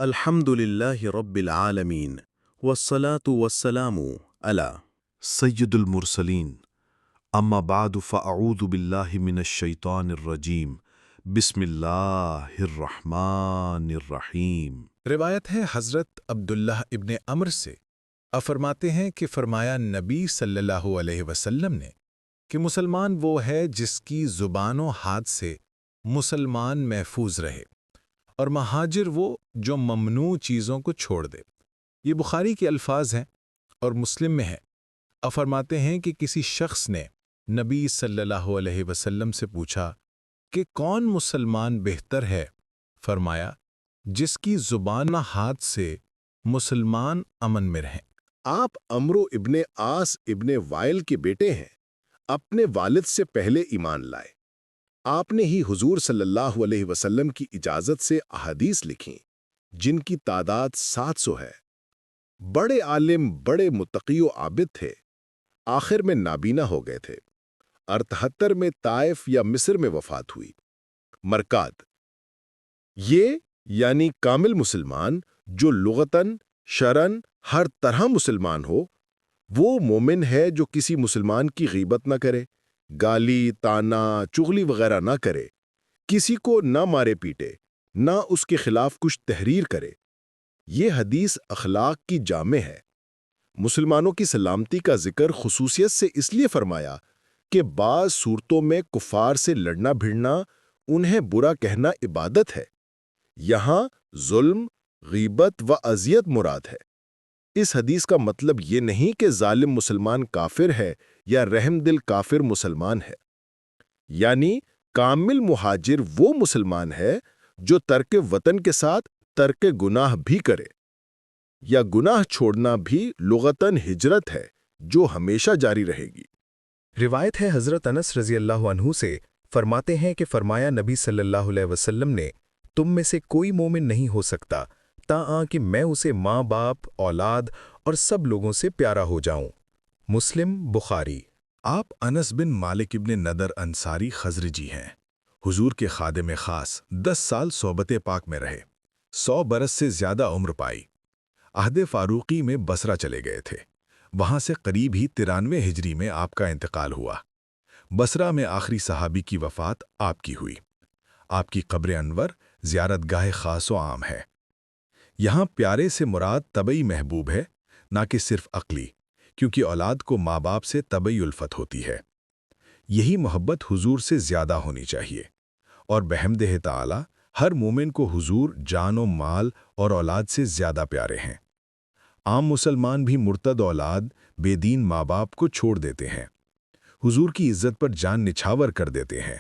الحمد لله رب العالمين والصلاة والسلام على سید المرسلین اما بعد فاعوذ باللہ من الشیطان الرجیم بسم اللہ الرحمن الرحیم۔ روایت ہے حضرت عبداللہ ابن عمر سے، فرماتے ہیں کہ فرمایا نبی صلی اللہ علیہ وسلم نے کہ مسلمان وہ ہے جس کی زبان و ہاتھ سے مسلمان محفوظ رہے، اور مہاجر وہ جو ممنوع چیزوں کو چھوڑ دے۔ یہ بخاری کے الفاظ ہیں اور مسلم میں ہے۔ فرماتے ہیں کہ کسی شخص نے نبی صلی اللہ علیہ وسلم سے پوچھا کہ کون مسلمان بہتر ہے؟ فرمایا جس کی زبان و ہاتھ سے مسلمان امن میں رہیں۔ آپ عمرو ابن عاص ابن وائل کے بیٹے ہیں، اپنے والد سے پہلے ایمان لائے۔ آپ نے ہی حضور صلی اللہ علیہ وسلم کی اجازت سے احادیث لکھیں جن کی تعداد 700 ہے۔ بڑے عالم، بڑے متقی و عابد تھے، آخر میں نابینا ہو گئے تھے۔ 78 میں طائف یا مصر میں وفات ہوئی۔ مرکات یہ یعنی کامل مسلمان جو لغتاً شرعاً ہر طرح مسلمان ہو، وہ مومن ہے جو کسی مسلمان کی غیبت نہ کرے، گالی، طعنہ، چغلی وغیرہ نہ کرے، کسی کو نہ مارے پیٹے، نہ اس کے خلاف کچھ تحریر کرے۔ یہ حدیث اخلاق کی جامع ہے۔ مسلمانوں کی سلامتی کا ذکر خصوصیت سے اس لیے فرمایا کہ بعض صورتوں میں کفار سے لڑنا بھڑنا، انہیں برا کہنا عبادت ہے۔ یہاں ظلم، غیبت و اذیت مراد ہے۔ اس حدیث کا مطلب یہ نہیں کہ ظالم مسلمان کافر ہے یا رحم دل کافر مسلمان ہے۔ یعنی کامل مہاجر وہ مسلمان ہے جو ترک وطن کے ساتھ ترک گناہ بھی کرے، یا گناہ چھوڑنا بھی لغتاً ہجرت ہے جو ہمیشہ جاری رہے گی۔ روایت ہے حضرت انس رضی اللہ عنہ سے، فرماتے ہیں کہ فرمایا نبی صلی اللہ علیہ وسلم نے، تم میں سے کوئی مومن نہیں ہو سکتا تاں کہ میں اسے ماں باپ، اولاد اور سب لوگوں سے پیارا ہو جاؤں۔ مسلم، بخاری۔ آپ انس بن مالک ابن نضر انصاری خزرجی ہیں۔ حضور کے خادم خاص 10 سال صحبت پاک میں رہے، 100 برس سے زیادہ عمر پائی۔ عہد فاروقی میں بصرہ چلے گئے تھے، وہاں سے قریب ہی 93 ہجری میں آپ کا انتقال ہوا۔ بصرہ میں آخری صحابی کی وفات آپ کی ہوئی۔ آپ کی قبر انور زیارت گاہ خاص و عام ہے۔ یہاں پیارے سے مراد طبعی محبوب ہے، نہ کہ صرف عقلی، کیونکہ اولاد کو ماں باپ سے طبعی الفت ہوتی ہے۔ یہی محبت حضور سے زیادہ ہونی چاہیے، اور بحمدہ تعالی ہر مومن کو حضور جان و مال اور اولاد سے زیادہ پیارے ہیں۔ عام مسلمان بھی مرتد اولاد، بے دین ماں باپ کو چھوڑ دیتے ہیں، حضور کی عزت پر جان نچھاور کر دیتے ہیں۔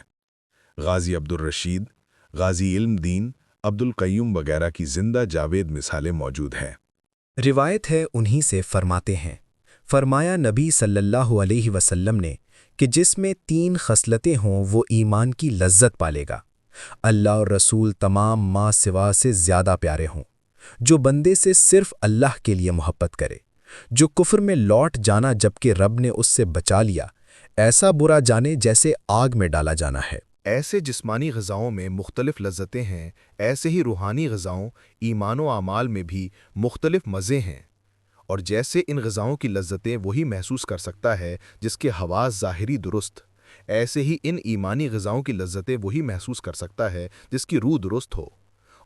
غازی عبدالرشید، غازی علم دین، عبدالقیوم وغیرہ کی زندہ جاوید مثالیں موجود ہیں۔ روایت ہے انہی سے، فرماتے ہیں فرمایا نبی صلی اللہ علیہ وسلم نے کہ جس میں 3 خصلتیں ہوں وہ ایمان کی لذت پالے گا۔ اللہ اور رسول تمام ماں سوا سے زیادہ پیارے ہوں، جو بندے سے صرف اللہ کے لیے محبت کرے، جو کفر میں لوٹ جانا جبکہ رب نے اس سے بچا لیا ایسا برا جانے جیسے آگ میں ڈالا جانا ہے۔ ایسے جسمانی غذاؤں میں مختلف لذتیں ہیں، ایسے ہی روحانی غذاؤں، ایمان و اعمال میں بھی مختلف مزے ہیں، اور جیسے ان غذاؤں کی لذتیں وہی محسوس کر سکتا ہے جس کے حواس ظاہری درست، ایسے ہی ان ایمانی غذاؤں کی لذتیں وہی محسوس کر سکتا ہے جس کی روح درست ہو،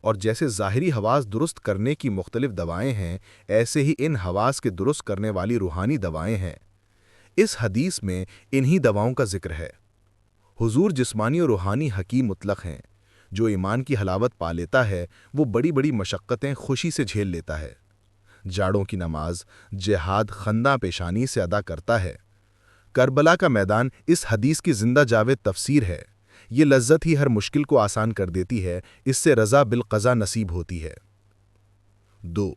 اور جیسے ظاہری حواس درست کرنے کی مختلف دوائیں ہیں، ایسے ہی ان حواس کے درست کرنے والی روحانی دوائیں ہیں۔ اس حدیث میں انہی دواؤں کا ذکر ہے۔ حضور جسمانی اور روحانی حکیم مطلق ہیں۔ جو ایمان کی حلاوت پا لیتا ہے وہ بڑی بڑی مشقتیں خوشی سے جھیل لیتا ہے، جاڑوں کی نماز، جہاد خندہ پیشانی سے ادا کرتا ہے۔ کربلا کا میدان اس حدیث کی زندہ جاوید تفسیر ہے۔ یہ لذت ہی ہر مشکل کو آسان کر دیتی ہے، اس سے رضا بالقضا نصیب ہوتی ہے۔ 2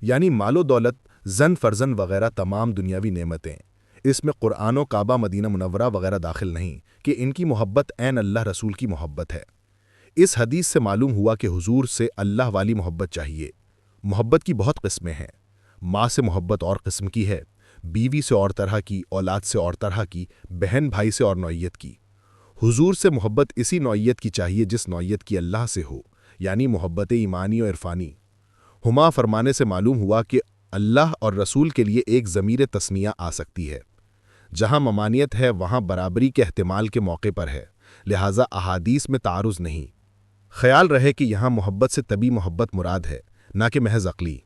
یعنی مال و دولت، زن فرزن وغیرہ تمام دنیاوی نعمتیں۔ اس میں قرآن و کعبہ، مدینہ منورہ وغیرہ داخل نہیں کہ ان کی محبت عین اللہ رسول کی محبت ہے۔ اس حدیث سے معلوم ہوا کہ حضور سے اللہ والی محبت چاہیے۔ محبت کی بہت قسمیں ہیں۔ ماں سے محبت اور قسم کی ہے، بیوی سے اور طرح کی، اولاد سے اور طرح کی، بہن بھائی سے اور نوعیت کی۔ حضور سے محبت اسی نوعیت کی چاہیے جس نوعیت کی اللہ سے ہو، یعنی محبت ایمانی و عرفانی۔ ہما فرمانے سے معلوم ہوا کہ اللہ اور رسول کے لیے ایک ضمیر تسمیہ آ سکتی ہے۔ جہاں ممانعت ہے وہاں برابری کے احتمال کے موقع پر ہے، لہٰذا احادیث میں تعارض نہیں۔ خیال رہے کہ یہاں محبت سے طبی محبت مراد ہے، نہ کہ محض عقلی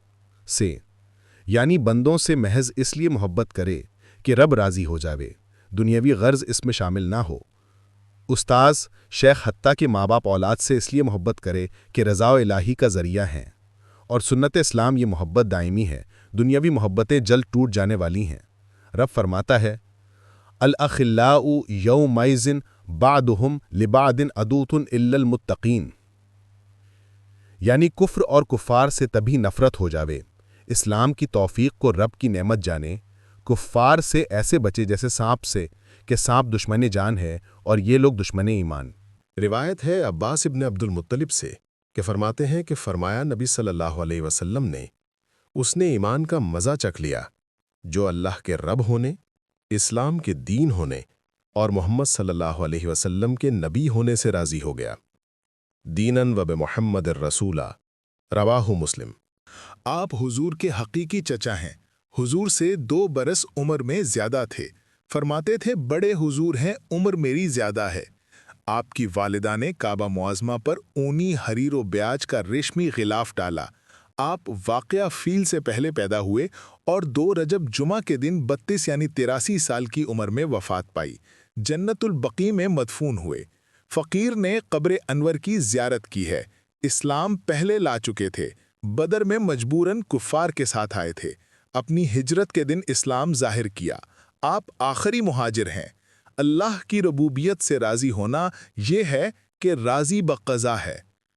سے، یعنی بندوں سے محض اس لیے محبت کرے کہ رب راضی ہو جاوے، دنیاوی غرض اس میں شامل نہ ہو۔ استاذ شیخ حتیٰ کہ ماں باپ اولاد سے اس لیے محبت کرے کہ رضا الہی کا ذریعہ ہیں، اور سنت اسلام یہ محبت دائمی ہے، دنیاوی محبتیں جلد ٹوٹ جانے والی ہیں۔ رب فرماتا ہے الاخلاء یومئذ بعضهم لبعض عدو الا المتقین، یعنی کفر اور کفار سے تبھی نفرت ہو جاوے۔ اسلام کی توفیق کو رب کی نعمت جانے، کفار سے ایسے بچے جیسے سانپ سے کہ سانپ دشمن جان ہے اور یہ لوگ دشمن ایمان۔ روایت ہے عباس ابن عبد المطلب سے کہ فرماتے ہیں کہ فرمایا نبی صلی اللہ علیہ وسلم نے، اس نے ایمان کا مزہ چکھ لیا جو اللہ کے رب ہونے، اسلام کے دین ہونے اور محمد صلی اللہ علیہ وسلم کے نبی ہونے سے راضی ہو گیا۔ دیناً و بمحمد الرسولہ، رواہ مسلم۔ آپ حضور کے حقیقی چچا ہیں، حضور سے 2 برس عمر میں زیادہ تھے۔ فرماتے تھے بڑے حضور ہیں، عمر میری زیادہ ہے۔ آپ کی والدہ نے کعبہ معظمہ پر اونی حریر و بیاج کا ریشمی غلاف ڈالا۔ آپ واقعہ فیل سے پہلے پیدا ہوئے اور 2 رجب جمعہ کے دن 32 یعنی 83 سال کی عمر میں وفات پائی۔ جنت البقیع میں مدفون ہوئے۔ فقیر نے قبر انور کی زیارت کی ہے۔ اسلام پہلے لا چکے تھے، بدر میں مجبوراً کفار کے ساتھ آئے تھے۔ اپنی ہجرت کے دن اسلام ظاہر کیا۔ آپ آخری مہاجر ہیں۔ اللہ کی ربوبیت سے راضی ہونا یہ ہے کہ راضی بقضا ہے۔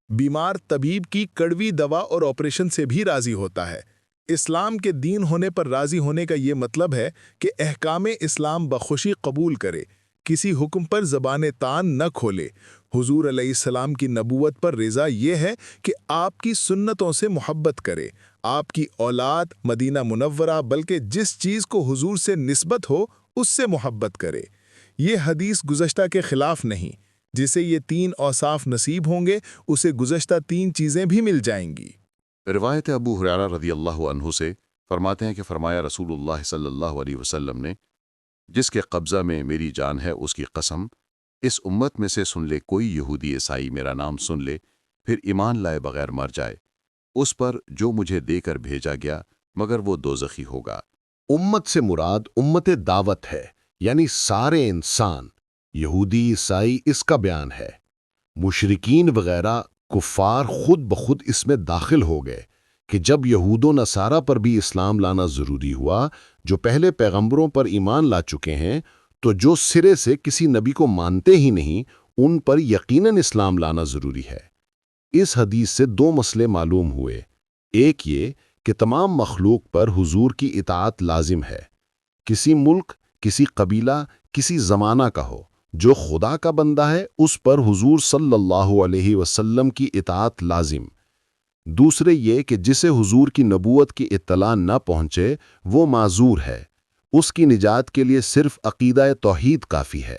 بیمار طبیب کی کڑوی دوا اور آپریشن سے بھی راضی ہوتا ہے۔ اسلام کے دین ہونے پر راضی ہونے کا یہ مطلب ہے کہ احکام اسلام بخوشی قبول کرے، کسی حکم پر زبان تان نہ کھولے۔ حضور علیہ السلام کی نبوت پر رضا یہ ہے کہ آپ کی سنتوں سے محبت کرے، آپ کی اولاد مدینہ منورہ بلکہ جس چیز کو حضور سے نسبت ہو اس سے محبت کرے۔ یہ حدیث گزشتہ کے خلاف نہیں، جسے یہ 3 اوصاف نصیب ہوں گے اسے گزشتہ 3 چیزیں بھی مل جائیں گی۔ روایت ابو ہریرہ رضی اللہ عنہ سے فرماتے ہیں کہ فرمایا رسول اللہ صلی اللہ علیہ وسلم نے، جس کے قبضہ میں میری جان ہے اس کی قسم، اس امت میں سے سن لے کوئی یہودی عیسائی میرا نام سن لے پھر ایمان لائے بغیر مر جائے، اس پر جو مجھے دے کر بھیجا گیا مگر وہ دوزخی ہوگا۔ امت سے مراد امت دعوت ہے، یعنی سارے انسان، یہودی عیسائی اس کا بیان ہے۔ مشرکین وغیرہ کفار خود بخود اس میں داخل ہو گئے کہ جب یہود و نصارہ پر بھی اسلام لانا ضروری ہوا، جو پہلے پیغمبروں پر ایمان لا چکے ہیں، تو جو سرے سے کسی نبی کو مانتے ہی نہیں ان پر یقیناً اسلام لانا ضروری ہے۔ اس حدیث سے 2 مسئلے معلوم ہوئے۔ ایک یہ کہ تمام مخلوق پر حضور کی اطاعت لازم ہے، کسی ملک، کسی قبیلہ، کسی زمانہ کا ہو، جو خدا کا بندہ ہے اس پر حضور صلی اللہ علیہ وسلم کی اطاعت لازم۔ دوسرے یہ کہ جسے حضور کی نبوت کی اطلاع نہ پہنچے وہ معذور ہے، اس کی نجات کے لیے صرف عقیدہ توحید کافی ہے۔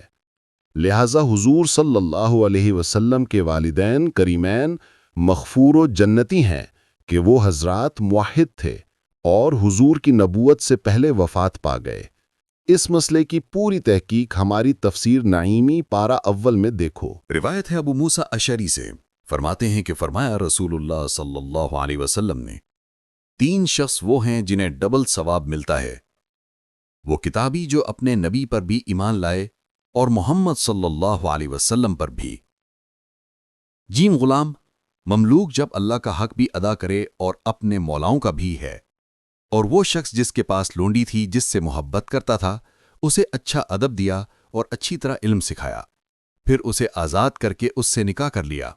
لہٰذا حضور صلی اللہ علیہ وسلم کے والدین کریمین مغفور و جنتی ہیں کہ وہ حضرات موحد تھے اور حضور کی نبوت سے پہلے وفات پا گئے۔ اس مسئلے کی پوری تحقیق ہماری تفسیر نعیمی پارہ اول میں دیکھو۔ روایت ہے ابو موسیٰ اشعری سے، فرماتے ہیں کہ فرمایا رسول اللہ صلی اللہ علیہ وسلم نے، 3 شخص وہ ہیں جنہیں ڈبل ثواب ملتا ہے، وہ کتابی جو اپنے نبی پر بھی ایمان لائے اور محمد صلی اللہ علیہ وسلم پر بھی۔ جیم غلام، مملوک جب اللہ کا حق بھی ادا کرے اور اپنے مولاؤں کا بھی ہے، اور وہ شخص جس کے پاس لونڈی تھی جس سے محبت کرتا تھا اسے اچھا ادب دیا اور اچھی طرح علم سکھایا، پھر اسے آزاد کر کے اس سے نکاح کر لیا،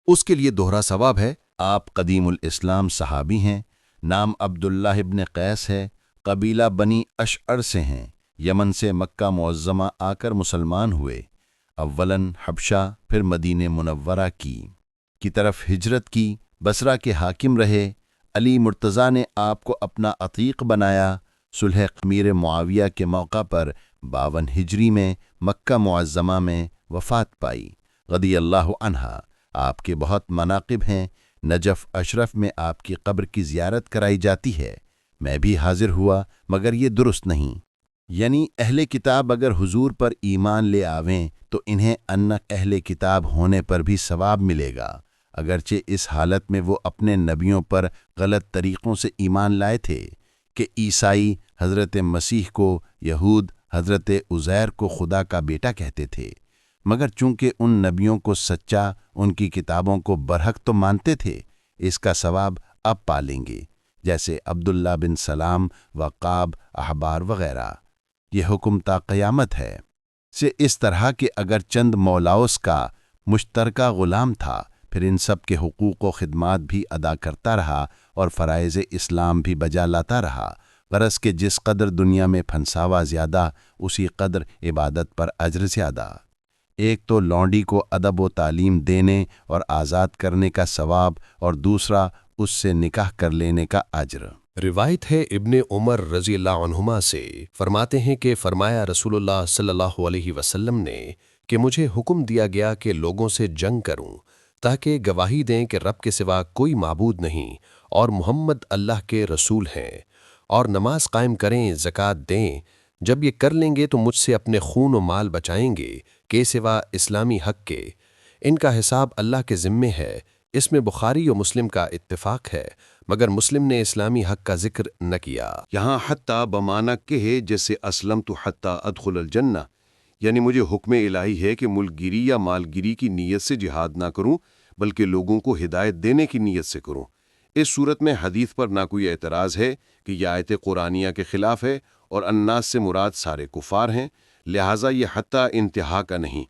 اس کے لیے دوہرا ثواب ہے۔ آپ قدیم الاسلام صحابی ہیں، نام عبداللہ ابن قیس ہے، قبیلہ بنی اشعر سے ہیں، یمن سے مکہ معظمہ آ کر مسلمان ہوئے، اولاً حبشہ پھر مدینہ منورہ کی طرف ہجرت کی، بصرہ کے حاکم رہے، علی مرتضیٰ نے آپ کو اپنا عتیق بنایا، صلح امیر معاویہ کے موقع پر 52 ہجری میں مکہ معظمہ میں وفات پائی، رضی اللہ عنہا۔ آپ کے بہت مناقب ہیں، نجف اشرف میں آپ کی قبر کی زیارت کرائی جاتی ہے، میں بھی حاضر ہوا مگر یہ درست نہیں۔ یعنی اہل کتاب اگر حضور پر ایمان لے آویں تو انہیں ان اہل کتاب ہونے پر بھی ثواب ملے گا، اگرچہ اس حالت میں وہ اپنے نبیوں پر غلط طریقوں سے ایمان لائے تھے کہ عیسائی حضرت مسیح کو، یہود حضرت عزیر کو خدا کا بیٹا کہتے تھے، مگر چونکہ ان نبیوں کو سچا، ان کی کتابوں کو برحق تو مانتے تھے، اس کا ثواب اب پالیں گے، جیسے عبداللہ بن سلام، وقاب، احبار وغیرہ۔ یہ حکم تا قیامت ہے سے اس طرح کہ اگر چند مولاؤس کا مشترکہ غلام تھا، پھر ان سب کے حقوق و خدمات بھی ادا کرتا رہا اور فرائض اسلام بھی بجا لاتا رہا، غرض کہ جس قدر دنیا میں پھنساوا زیادہ، اسی قدر عبادت پر اجر زیادہ۔ ایک تو لونڈی کو ادب و تعلیم دینے اور آزاد کرنے کا ثواب، اور دوسرا اس سے نکاح کر لینے کا اجر۔ روایت ہے ابن عمر رضی اللہ عنہما سے، فرماتے ہیں کہ فرمایا رسول اللہ صلی اللہ علیہ وسلم نے کہ مجھے حکم دیا گیا کہ لوگوں سے جنگ کروں تاکہ گواہی دیں کہ رب کے سوا کوئی معبود نہیں اور محمد اللہ کے رسول ہیں، اور نماز قائم کریں، زکوٰۃ دیں۔ جب یہ کر لیں گے تو مجھ سے اپنے خون و مال بچائیں گے کہ سوا اسلامی حق کے، ان کا حساب اللہ کے ذمے ہے۔ اس میں بخاری و مسلم کا اتفاق ہے، مگر مسلم نے اسلامی حق کا ذکر نہ کیا۔ یہاں حتیٰ بمانہ کہ ہے جیسے اسلم تو حتیٰ ادخل الجنہ، یعنی مجھے حکم الہی ہے کہ ملک گیری یا مال گیری کی نیت سے جہاد نہ کروں، بلکہ لوگوں کو ہدایت دینے کی نیت سے کروں۔ اس صورت میں حدیث پر نہ کوئی اعتراض ہے کہ یہ آیت قرآنیہ کے خلاف ہے، اور الناس سے مراد سارے کفار ہیں، لہٰذا یہ حتیٰ انتہا کا نہیں۔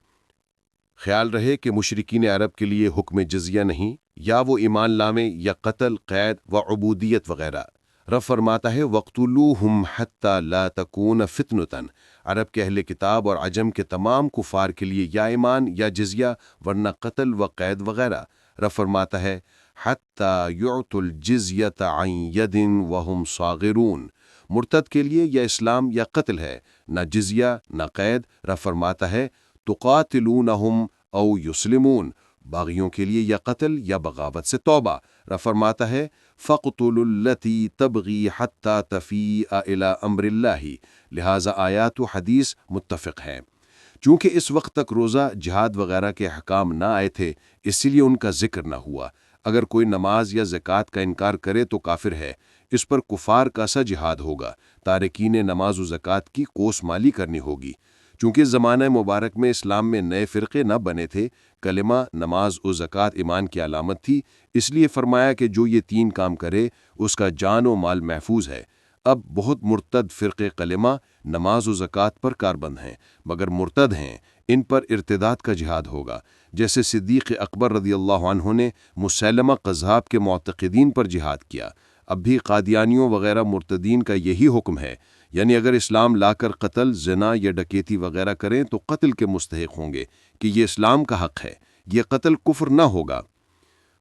خیال رہے کہ مشرکین عرب کے لیے حکم جزیہ نہیں، یا وہ ایمان لامے یا قتل، قید و عبودیت وغیرہ۔ رب فرماتا ہے وَاقْتُلُوهُمْ حَتَّى لَا تَكُونَ فِتْنَةً، عرب کے اہل کتاب اور عجم کے تمام کفار کے لیے یا ایمان یا جزیہ، ورنہ قتل و قید وغیرہ۔ رب فرماتا ہے حَتَّى يُعْتُوا الْجِزْيَةَ عَنْ يَدٍ وَهُمْ صَاغِرُونَ، مرتد کے لیے یا اسلام یا قتل ہے، نہ جزیہ نہ قید۔ رب فرماتا ہے تقاتلونہم او یسلمون، باغیوں کے لیے یا قتل یا بغاوت سے توبہ۔ رب فرماتا ہے فَاقْتُلُوا الَّتِي تَبْغِي حَتَّى تَفِيءَ إِلَىٰ أَمْرِ اللَّهِ، لہٰذا آیات و حدیث متفق ہیں۔ چونکہ اس وقت تک روزہ، جہاد وغیرہ کے احکام نہ آئے تھے، اسی لیے ان کا ذکر نہ ہوا۔ اگر کوئی نماز یا زکوٰۃ کا انکار کرے تو کافر ہے، اس پر کفار کا سا جہاد ہوگا، تارکین نماز و زکوٰۃ کی کوس مالی کرنی ہوگی۔ چونکہ زمانہ مبارک میں اسلام میں نئے فرقے نہ بنے تھے، کلمہ، نماز و زکوٰۃ ایمان کی علامت تھی، اس لیے فرمایا کہ جو یہ تین کام کرے اس کا جان و مال محفوظ ہے۔ اب بہت مرتد فرقے کلمہ، نماز و زکوٰۃ پر کاربند ہیں، مگر مرتد ہیں، ان پر ارتداد کا جہاد ہوگا، جیسے صدیق اکبر رضی اللہ عنہ نے مسیلمہ قذاب کے معتقدین پر جہاد کیا۔ اب بھی قادیانیوں وغیرہ مرتدین کا یہی حکم ہے، یعنی اگر اسلام لا کر قتل، زنا یا ڈکیتی وغیرہ کریں تو قتل کے مستحق ہوں گے کہ یہ اسلام کا حق ہے، یہ قتل کفر نہ ہوگا۔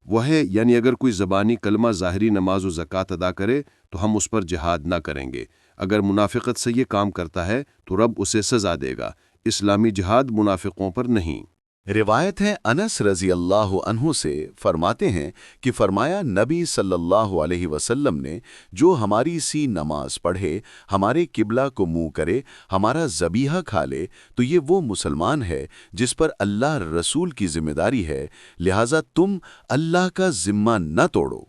وہ ہے یعنی اگر کوئی زبانی کلمہ، ظاہری نماز و زکوٰۃ ادا کرے تو ہم اس پر جہاد نہ کریں گے۔ اگر منافقت سے یہ کام کرتا ہے تو رب اسے سزا دے گا۔ اسلامی جہاد منافقوں پر نہیں۔ روایت ہے انس رضی اللہ عنہ سے، فرماتے ہیں کہ فرمایا نبی صلی اللہ علیہ وسلم نے جو ہماری سی نماز پڑھے، ہمارے قبلہ کو منہ کرے، ہمارا ذبیحہ کھا لے، تو یہ وہ مسلمان ہے جس پر اللہ رسول کی ذمہ داری ہے، لہٰذا تم اللہ کا ذمہ نہ توڑو۔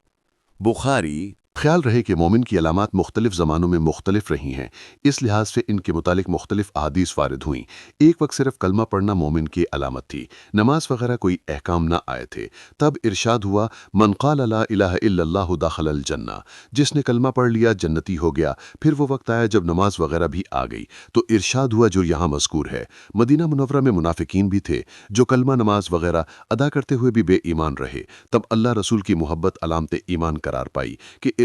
بخاری۔ خیال رہے کہ مومن کی علامات مختلف زمانوں میں مختلف رہی ہیں، اس لحاظ سے ان کے متعلق مختلف احادیث وارد ہوئیں۔ ایک وقت صرف کلمہ پڑھنا مومن کی علامت تھی، نماز وغیرہ کوئی احکام نہ آئے تھے۔ تب ارشاد ہوا من قال لا الہ الا اللہ دخل الجنہ، جس نے کلمہ پڑھ لیا جنتی ہو گیا۔ پھر وہ وقت آیا جب نماز وغیرہ بھی آ گئی، تو ارشاد ہوا جو یہاں مذکور ہے۔ مدینہ منورہ میں منافقین بھی تھے جو کلمہ، نماز وغیرہ ادا کرتے ہوئے بھی بے ایمان رہے، تب اللہ رسول کی محبت علامت ایمان قرار پائی کہ